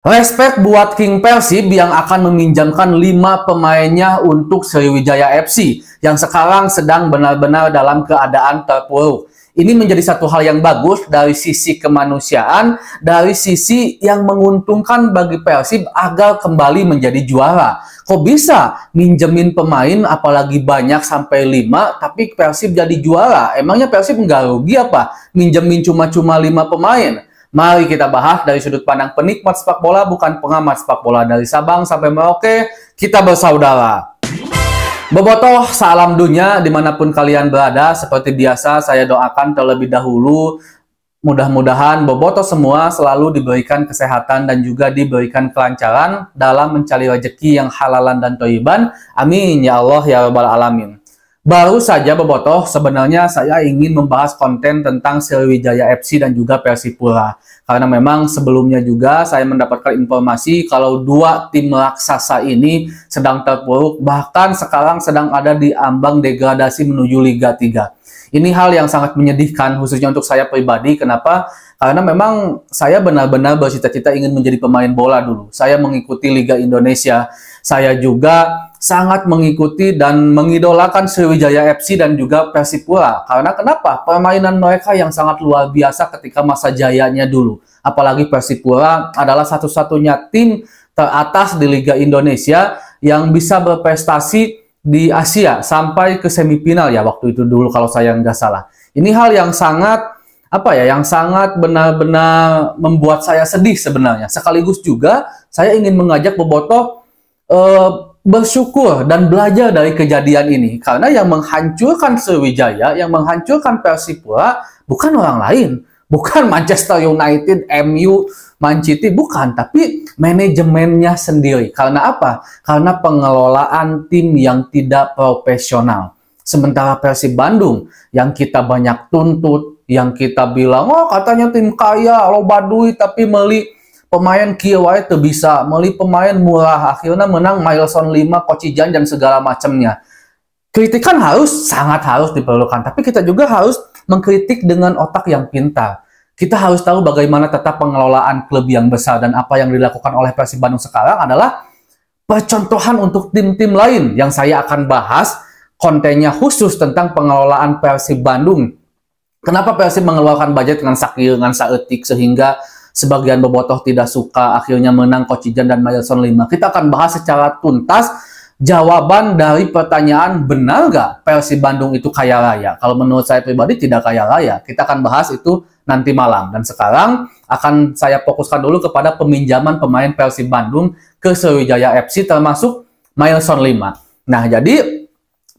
Respect buat King Persib yang akan meminjamkan 5 pemainnya untuk Sriwijaya FC yang sekarang sedang benar-benar dalam keadaan terpuruk. Ini menjadi satu hal yang bagus dari sisi kemanusiaan, dari sisi yang menguntungkan bagi Persib agar kembali menjadi juara. Kok bisa minjemin pemain apalagi banyak sampai 5 tapi Persib jadi juara? Emangnya Persib nggak rugi apa? Minjemin cuma-cuma 5 pemain? Mari kita bahas dari sudut pandang penikmat sepak bola, bukan pengamat sepak bola. Dari Sabang sampai Merauke, kita bersaudara. Bobotoh, salam dunia dimanapun kalian berada. Seperti biasa, saya doakan terlebih dahulu mudah-mudahan Bobotoh semua selalu diberikan kesehatan dan juga diberikan kelancaran dalam mencari rezeki yang halalan dan thayyiban. Amin ya Allah ya Rabbal Alamin. Baru saja Bobotoh, sebenarnya saya ingin membahas konten tentang Sriwijaya FC dan juga Persipura. Karena memang sebelumnya juga saya mendapatkan informasi kalau dua tim raksasa ini sedang terpuruk, bahkan sekarang sedang ada di ambang degradasi menuju Liga 3. Ini hal yang sangat menyedihkan khususnya untuk saya pribadi. Kenapa? Karena memang saya benar-benar bercita-cita ingin menjadi pemain bola dulu. Saya mengikuti Liga Indonesia. Saya juga sangat mengikuti dan mengidolakan Sriwijaya FC dan juga Persipura. Karena kenapa? Permainan mereka yang sangat luar biasa ketika masa jayanya dulu. Apalagi Persipura adalah satu-satunya tim teratas di Liga Indonesia yang bisa berprestasi di Asia sampai ke semifinal ya waktu itu dulu kalau saya nggak salah. Ini hal yang sangat yang sangat benar-benar membuat saya sedih sebenarnya. Sekaligus juga saya ingin mengajak Bobotoh bersyukur dan belajar dari kejadian ini. Karena yang menghancurkan Sriwijaya, yang menghancurkan Persipura bukan orang lain. Bukan Manchester United, MU, Man City, bukan. Tapi manajemennya sendiri. Karena apa? Karena pengelolaan tim yang tidak profesional. Sementara Persib Bandung yang kita banyak tuntut, yang kita bilang, oh katanya tim kaya, loba duit, tapi meli pemain kieu wae teu bisa, meuli pemain murah, akhirnya menang milestone 5, Kocijan dan segala macamnya. Kritikan sangat harus diperlukan, tapi kita juga harus mengkritik dengan otak yang pintar. Kita harus tahu bagaimana tetap pengelolaan klub yang besar, dan apa yang dilakukan oleh Persib Bandung sekarang adalah percontohan untuk tim-tim lain yang saya akan bahas kontennya khusus tentang pengelolaan Persib Bandung. Kenapa Persib mengeluarkan budget dengan sakit, dengan saeutik sehingga sebagian Bobotoh tidak suka, akhirnya menang Kocijan dan milestone 5. Kita akan bahas secara tuntas jawaban dari pertanyaan, benar nggak Persib Bandung itu kaya raya? Kalau menurut saya pribadi tidak kaya raya. Kita akan bahas itu nanti malam. Dan sekarang akan saya fokuskan dulu kepada peminjaman pemain Persib Bandung ke Sriwijaya FC termasuk milestone 5. Nah, jadi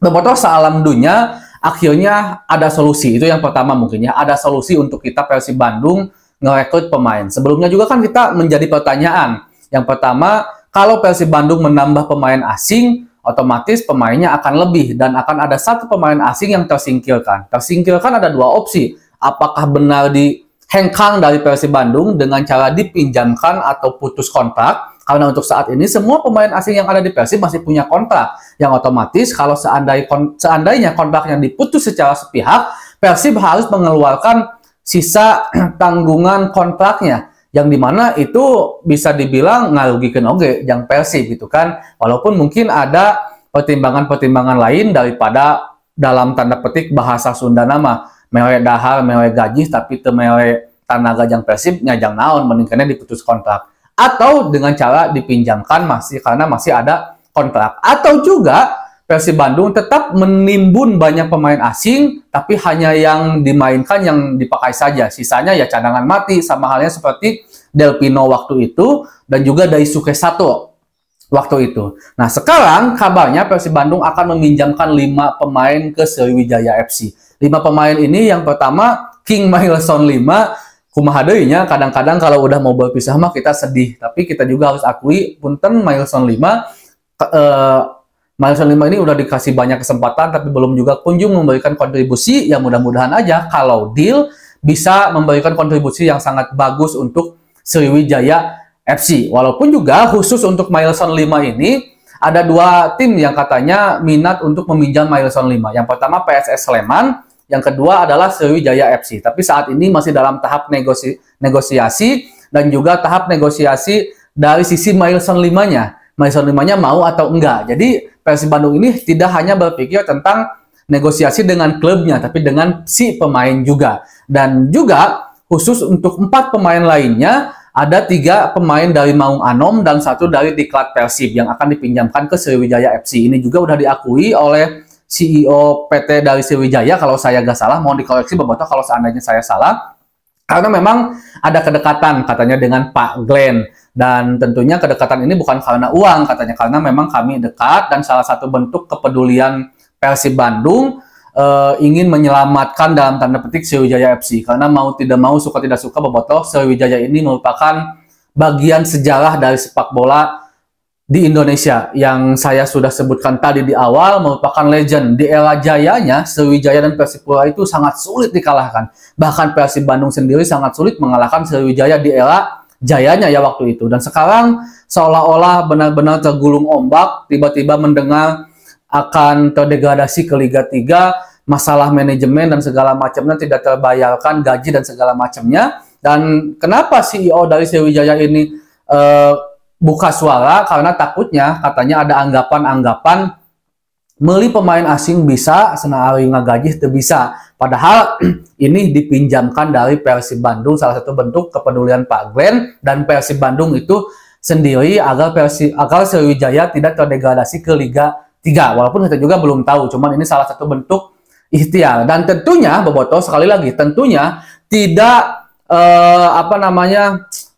Bobotoh sealam dunia akhirnya ada solusi. Itu yang pertama mungkin ya. Ada solusi untuk kita Persib Bandung ngerekrut pemain. Sebelumnya juga kan kita menjadi pertanyaan. Yang pertama, kalau Persib Bandung menambah pemain asing, otomatis pemainnya akan lebih dan akan ada satu pemain asing yang tersingkirkan. Tersingkirkan ada dua opsi. Apakah benar dihengkang dari Persib Bandung dengan cara dipinjamkan atau putus kontrak? Karena untuk saat ini semua pemain asing yang ada di Persib masih punya kontrak. Yang otomatis kalau seandainya kontraknya diputus secara sepihak, Persib harus mengeluarkan sisa tanggungan kontraknya, yang dimana itu bisa dibilang ngarugikan oge yang Persib gitu kan. Walaupun mungkin ada pertimbangan-pertimbangan lain daripada dalam tanda petik bahasa Sunda nama mewe dahar, mewe gaji, tapi teu mewe tanaga yang Persib nyajang naon mendingkannya diputus kontrak. Atau dengan cara dipinjamkan karena masih ada kontrak. Atau juga Persib Bandung tetap menimbun banyak pemain asing, tapi hanya yang dimainkan, yang dipakai saja. Sisanya ya cadangan mati, sama halnya seperti Del Pino waktu itu, dan juga Daisuke Sato waktu itu. Nah, sekarang kabarnya Persib Bandung akan meminjamkan 5 pemain ke Sriwijaya FC. 5 pemain ini yang pertama, King milestone 5, kumaha deui nya, kadang-kadang kalau udah mau berpisah mah kita sedih. Tapi kita juga harus akui, punten milestone 5, milestone 5 ini udah dikasih banyak kesempatan, tapi belum juga kunjung memberikan kontribusi. Yang mudah-mudahan aja kalau deal bisa memberikan kontribusi yang sangat bagus untuk Sriwijaya FC. Walaupun juga khusus untuk milestone 5 ini, ada dua tim yang katanya minat untuk meminjam milestone 5. Yang pertama PSS Sleman, yang kedua adalah Sriwijaya FC. Tapi saat ini masih dalam tahap negosiasi dan juga tahap negosiasi dari sisi milestone 5-nya. Milestone 5-nya mau atau enggak. Jadi Persib Bandung ini tidak hanya berpikir tentang negosiasi dengan klubnya, tapi dengan si pemain juga. Dan juga khusus untuk 4 pemain lainnya, ada 3 pemain dari Maung Anom dan 1 dari Diklat Persib yang akan dipinjamkan ke Sriwijaya FC. Ini juga udah diakui oleh CEO PT dari Sriwijaya, kalau saya nggak salah, mohon dikoreksi Bobotoh kalau seandainya saya salah. Karena memang ada kedekatan katanya dengan Pak Glenn. Dan tentunya kedekatan ini bukan karena uang katanya, karena memang kami dekat dan salah satu bentuk kepedulian Persib Bandung ingin menyelamatkan dalam tanda petik Sriwijaya FC. Karena mau tidak mau, suka tidak suka Bobotoh, Sriwijaya ini merupakan bagian sejarah dari sepak bola di Indonesia yang saya sudah sebutkan tadi di awal, merupakan legend. Di era jayanya, Sriwijaya dan Persipura itu sangat sulit dikalahkan. Bahkan Persib Bandung sendiri sangat sulit mengalahkan Sriwijaya di era jayanya ya waktu itu. Dan sekarang seolah-olah benar-benar tergulung ombak, tiba-tiba mendengar akan terdegradasi ke Liga 3, masalah manajemen dan segala macamnya, tidak terbayarkan gaji dan segala macamnya. Dan kenapa CEO dari Sriwijaya ini buka suara? Karena takutnya katanya ada anggapan-anggapan beli pemain asing bisa, senari ngagaji itu bisa. Padahal ini dipinjamkan dari Persib Bandung, salah satu bentuk kepedulian Pak Glenn dan Persib Bandung itu sendiri agar Sriwijaya tidak terdegradasi ke Liga 3. Walaupun kita juga belum tahu, cuman ini salah satu bentuk ikhtiar. Dan tentunya Bobotoh, sekali lagi, tentunya tidak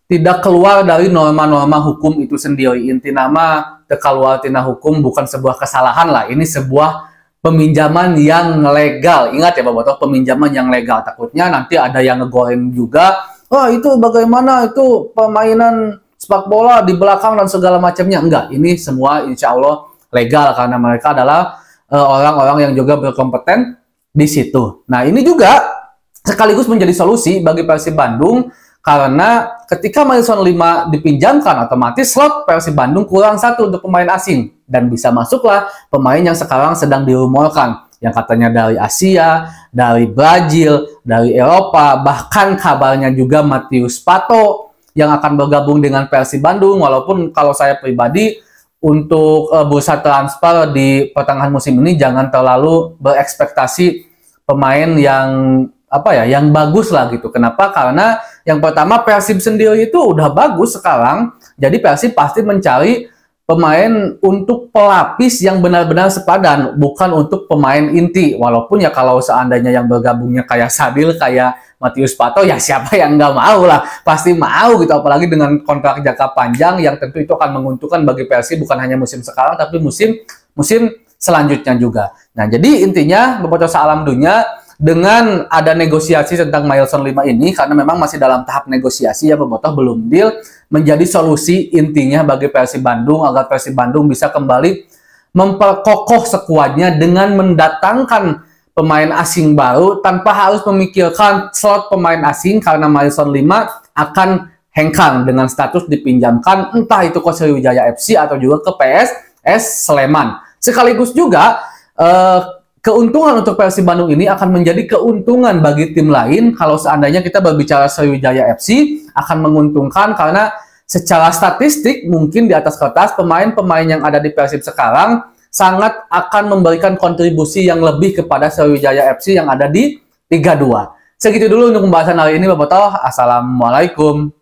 tidak keluar dari norma-norma hukum itu sendiri. Inti nama keluar tina hukum bukan sebuah kesalahan lah. Ini sebuah peminjaman yang legal. Ingat ya Bobotoh, peminjaman yang legal. Takutnya nanti ada yang ngegoreng juga. Oh itu bagaimana itu permainan sepak bola di belakang dan segala macamnya. Enggak, ini semua insya Allah legal karena mereka adalah orang-orang yang juga berkompeten di situ. Nah ini juga sekaligus menjadi solusi bagi Persib Bandung karena ketika milestone 5 dipinjamkan, otomatis slot Persib Bandung kurang 1 untuk pemain asing dan bisa masuklah pemain yang sekarang sedang dirumorkan yang katanya dari Asia, dari Brazil, dari Eropa, bahkan kabarnya juga Matius Pato yang akan bergabung dengan Persib Bandung. Walaupun kalau saya pribadi untuk bursa transfer di pertengahan musim ini jangan terlalu berekspektasi pemain yang yang bagus lah gitu. Kenapa? Karena yang pertama Persib sendiri itu udah bagus sekarang. Jadi Persib pasti mencari pemain untuk pelapis yang benar-benar sepadan, bukan untuk pemain inti. Walaupun ya kalau seandainya yang bergabungnya kayak Sadil, kayak Matius Pato, ya siapa yang nggak mau lah, pasti mau gitu. Apalagi dengan kontrak jangka panjang yang tentu itu akan menguntungkan bagi Persib bukan hanya musim sekarang, tapi musim selanjutnya juga. Nah jadi intinya Bobotoh salam dunia dengan ada negosiasi tentang milestone 5 ini, karena memang masih dalam tahap negosiasi ya Bobotoh, belum deal, menjadi solusi intinya bagi Persib Bandung agar Persib Bandung bisa kembali memperkokoh skuadnya dengan mendatangkan pemain asing baru tanpa harus memikirkan slot pemain asing karena milestone 5 akan hengkang dengan status dipinjamkan entah itu ke Sriwijaya FC atau juga ke PSS Sleman. Sekaligus juga keuntungan untuk Persib Bandung ini akan menjadi keuntungan bagi tim lain. Kalau seandainya kita berbicara Sriwijaya FC akan menguntungkan karena secara statistik mungkin di atas kertas pemain-pemain yang ada di Persib sekarang sangat akan memberikan kontribusi yang lebih kepada Sriwijaya FC yang ada di Liga 2. Segitu dulu untuk pembahasan hari ini Bobotoh. Assalamualaikum.